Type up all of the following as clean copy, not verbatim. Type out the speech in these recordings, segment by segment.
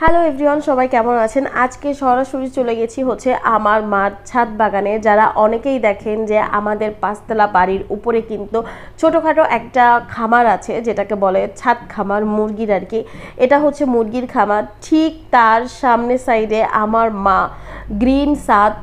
Hello everyone, সবাই কেমন আছেন? আজকে সরাসরি চলে গেছি হচ্ছে আমার মার ছাদ বাগানে। যারা অনেকেই দেখেন যে আমাদের পাঁচতলা বাড়ির উপরে কিন্তু ছোটোখাটো একটা খামার আছে, যেটাকে বলে ছাদ খামার, মুরগির আর কি। এটা হচ্ছে মুরগির খামার। ঠিক তার সামনে সাইডে আমার মা গ্রিন ছাদ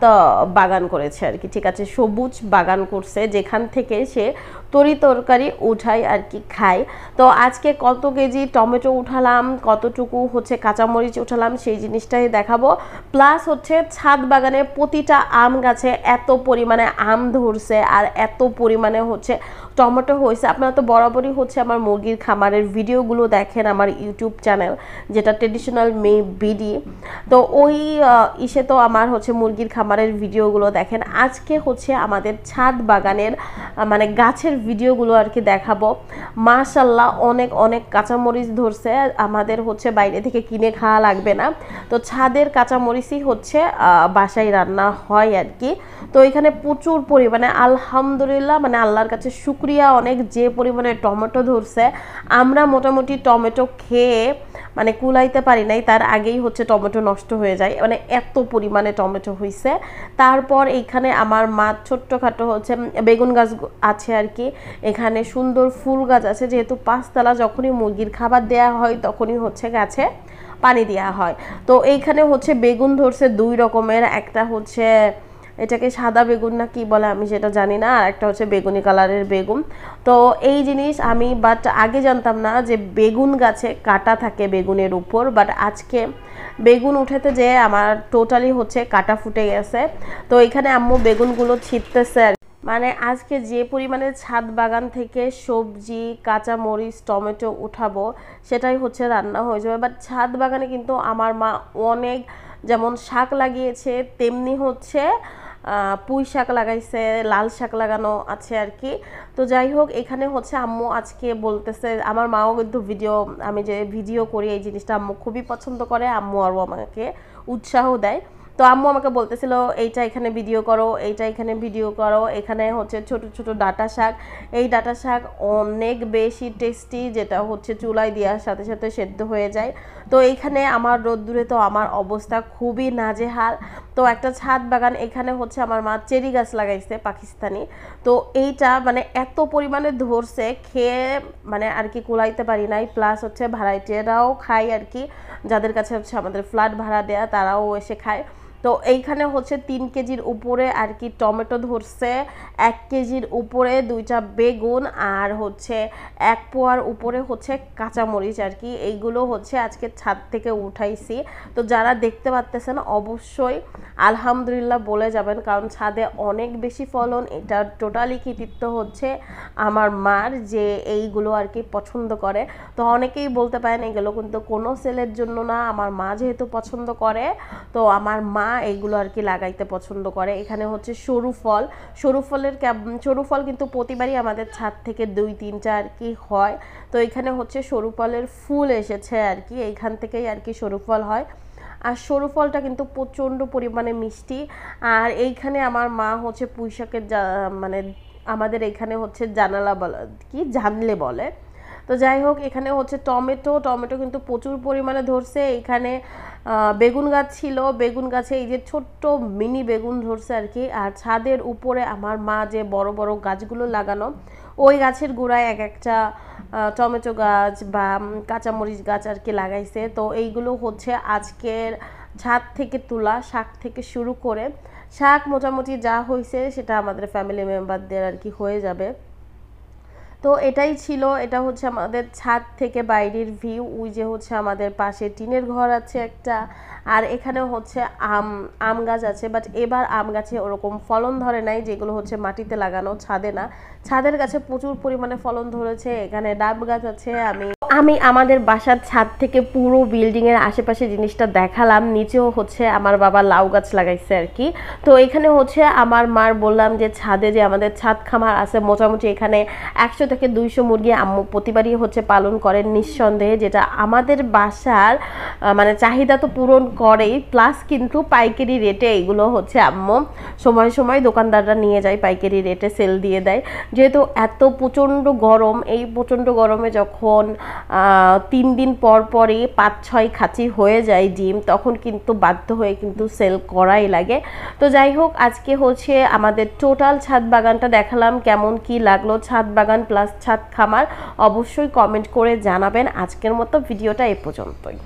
বাগান করেছে আর কি, ঠিক আছে, সবুজ বাগান করছে, যেখান থেকে সে তরি তরকারি উঠাই আর কি খায়। তো আজকে কত কেজি টমেটো উঠালাম, কতটুকু হচ্ছে কাঁচামরিচ উঠালাম, সেই জিনিসটাই দেখাবো। প্লাস হচ্ছে ছাদ বাগানে প্রতিটা আম গাছে এত পরিমাণে আম ধরছে আর এত পরিমাণে হচ্ছে টমেটো হয়েছে। আপনারা তো বরাবরই হচ্ছে আমার মুরগির খামারের ভিডিওগুলো দেখেন আমার ইউটিউব চ্যানেল, যেটা ট্রেডিশনাল মে বিডি। তো ওই ইসে তো আমার হচ্ছে মুরগির খামারের ভিডিওগুলো দেখেন। আজকে হচ্ছে আমাদের ছাদ বাগানের মানে গাছের ভিডিওগুলো আর কি দেখাবো। মাশাল্লাহ অনেক অনেক কাঁচামরিচ ধরছে, আমাদের হচ্ছে বাইরে থেকে কিনে খাওয়া লাগবে না। তো ছাদের কাঁচামরিচই হচ্ছে বাসায় রান্না হয় আর কি। তো এখানে প্রচুর পরিমাণে আলহামদুলিল্লাহ, মানে আল্লাহর কাছে শুকরিয়া অনেক, যে পরিমাণে টমেটো ধরছে। আমরা মোটামুটি টমেটো খেয়ে মানে কুলাইতে পারি নাই, তার আগেই হচ্ছে টমেটো নষ্ট হয়ে যায়, মানে এত পরিমাণে টমেটো হয়েছে। তারপর এইখানে আমার মা ছোট্টখাটো হচ্ছে বেগুন গাছ আছে আর কি। এখানে সুন্দর ফুল গাছ আছে, যেহেতু পাঁচতলা, যখনই মুরগির খাবার দেয়া হয় তখনই হচ্ছে গাছে পানি দেওয়া হয়। তো এইখানে হচ্ছে বেগুন ধরছে দুই রকমের, একটা হচ্ছে এটাকে সাদা বেগুন না কি বলে আমি সেটা জানি না, আর একটা হচ্ছে বেগুনি কালারের বেগুন। তো এই জিনিস আমি বাট আগে জানতাম না যে বেগুন গাছে কাটা থাকে বেগুনের উপর, বাট আজকে বেগুন উঠাতে যেয়ে আমার টোটালি হচ্ছে কাটা ফুটে গেছে। তো এখানে আম্মু বেগুনগুলো ছিটতেছে। মানে আজকে যে পরিমাণে ছাদ বাগান থেকে সবজি, কাঁচামরিচ, টমেটো উঠাবো সেটাই হচ্ছে রান্না হয়ে যাবে। বাট ছাদ বাগানে কিন্তু আমার মা অনেক, যেমন শাক লাগিয়েছে তেমনি হচ্ছে পুঁই শাক লাগাইছে, লাল শাক লাগানো আছে আর কি। তো যাই হোক, এখানে হচ্ছে আম্মু আজকে বলতেছে, আমার মাও কিন্তু আমি যে ভিডিও করি এই জিনিসটা আম্মু খুবই পছন্দ করে, আম্মু আরও আমাকে উৎসাহ দেয়। তো আম্মু আমাকে বলতেছিল এইটা এখানে ভিডিও করো, এইটা এখানে ভিডিও করো। এখানে হচ্ছে ছোট ছোট ডাঁটা শাক, এই ডাঁটা শাক অনেক বেশি টেস্টি, যেটা হচ্ছে চুলায় দেওয়ার সাথে সাথে সেদ্ধ হয়ে যায়। তো এইখানে আমার রোদ্দুরে তো আমার অবস্থা খুবই নাজেহাল। তো একটা ছাদ বাগান, এখানে হচ্ছে আমার মা চেরি গাছ লাগাইছে পাকিস্তানি। তো এইটা মানে এত পরিমাণে ধরছে, খেয়ে মানে আর কি কুলাইতে পারি নাই। প্লাস হচ্ছে ভাড়াটিয়ারাও খায় আর কি, যাদের কাছে হচ্ছে আমাদের ফ্ল্যাট ভাড়া দেয়া তারাও এসে খায়। তো এইখানে হচ্ছে 3 কেজির উপরে আর কি টমেটো ধরছে, 1 কেজির উপরে 2টা বেগুন, আর হচ্ছে 1 পোয়ার উপরে হচ্ছে কাঁচামরিচ আর কি। এইগুলো হচ্ছে আজকে ছাদ থেকে উঠাইছি। তো যারা দেখতে পাচ্তেছেন অবশ্যই আলহামদুলিল্লাহ বলে যাবেন, কারণ ছাদে অনেক বেশি ফলন। এটা টোটালি কৃতিত্ব হচ্ছে আমার মার, যে এইগুলো আর কি পছন্দ করে। তো অনেকেই বলতে পারেন এগুলো কিন্তু কোনো সেলের জন্য না, আমার মা যেহেতু পছন্দ করে, তো আমার মা এইগুলো আর কি লাগাইতে পছন্দ করে। এখানে হচ্ছে সরু ফল কিন্তু প্রতিবারই আমাদের ছাদ থেকে 2-3টা আর কি হয়। তো এখানে হচ্ছে সরু ফলের ফুল এসেছে আর কি, এইখান থেকেই আর কি সরু ফল হয়। আর সরু ফলটা কিন্তু প্রচণ্ড পরিমাণে মিষ্টি। আর এইখানে আমার মা হচ্ছে পুঁই শাকের মানে আমাদের এখানে হচ্ছে জানলে বলে। তো যাই হোক, এখানে হচ্ছে টমেটো কিন্তু প্রচুর পরিমাণে ধরছে। এখানে বেগুন গাছ ছিল, বেগুন গাছে এই যে ছোট্ট মিনি বেগুন ধরছে আর কি। আর ছাদের উপরে আমার মা যে বড় বড় গাছগুলো লাগানো, ওই গাছের গোড়ায় এক একটা টমেটো গাছ বা কাঁচামরিচ গাছ আর কি লাগাইছে। তো এইগুলো হচ্ছে আজকের ছাদ থেকে তোলা শাক থেকে শুরু করে, শাক মোটামুটি যা হয়েছে সেটা আমাদের ফ্যামিলি মেম্বারদের আর কি হয়ে যাবে। তো এটাই ছিল, এটা হচ্ছে আমাদের ছাদ থেকে বাইরের ভিউ। ওই যে হচ্ছে আমাদের পাশে টিনের ঘর আছে একটা, আর এখানে হচ্ছে আম গাছ আছে। বাট এবার আম গাছে ওরকম ফলন ধরে নাই, যেগুলো হচ্ছে মাটিতে লাগানো, ছাদে না। ছাদের গাছে প্রচুর পরিমাণে ফলন ধরেছে। এখানে ডাব গাছ আছে। আমি আমাদের বাসার ছাদ থেকে পুরো বিল্ডিংয়ের আশেপাশে জিনিসটা দেখালাম। নিচেও হচ্ছে আমার বাবা লাউ গাছ লাগাইছে আর কি। তো এখানে হচ্ছে আমার মার বললাম যে ছাদে যে আমাদের ছাদ খামার আছে, মোটামুটি এখানে 100 থেকে 200 মুরগি আম্মু প্রতিবারই হচ্ছে পালন করেন নিঃসন্দেহে, যেটা আমাদের বাসার মানে চাহিদা তো পূরণ করেই, প্লাস কিন্তু পাইকারি রেটে এগুলো হচ্ছে আম্মু সময় সময় দোকানদাররা নিয়ে যায়, পাইকারি রেটে সেল দিয়ে দেয়। যেহেতু এত প্রচণ্ড গরম, এই প্রচণ্ড গরমে যখন 3 দিন পর পরই 5-6 খাঁচি হয়ে যায় ডিম, তখন কিন্তু বাধ্য হয়ে কিন্তু সেল করাই লাগে। তো যাই হোক, আজকে হচ্ছে আমাদের টোটাল ছাদ বাগানটা দেখালাম। কেমন কি লাগলো ছাদ বাগান প্লাস ছাদ খামার অবশ্যই কমেন্ট করে জানাবেন। আজকের মতো ভিডিওটা এ পর্যন্তই।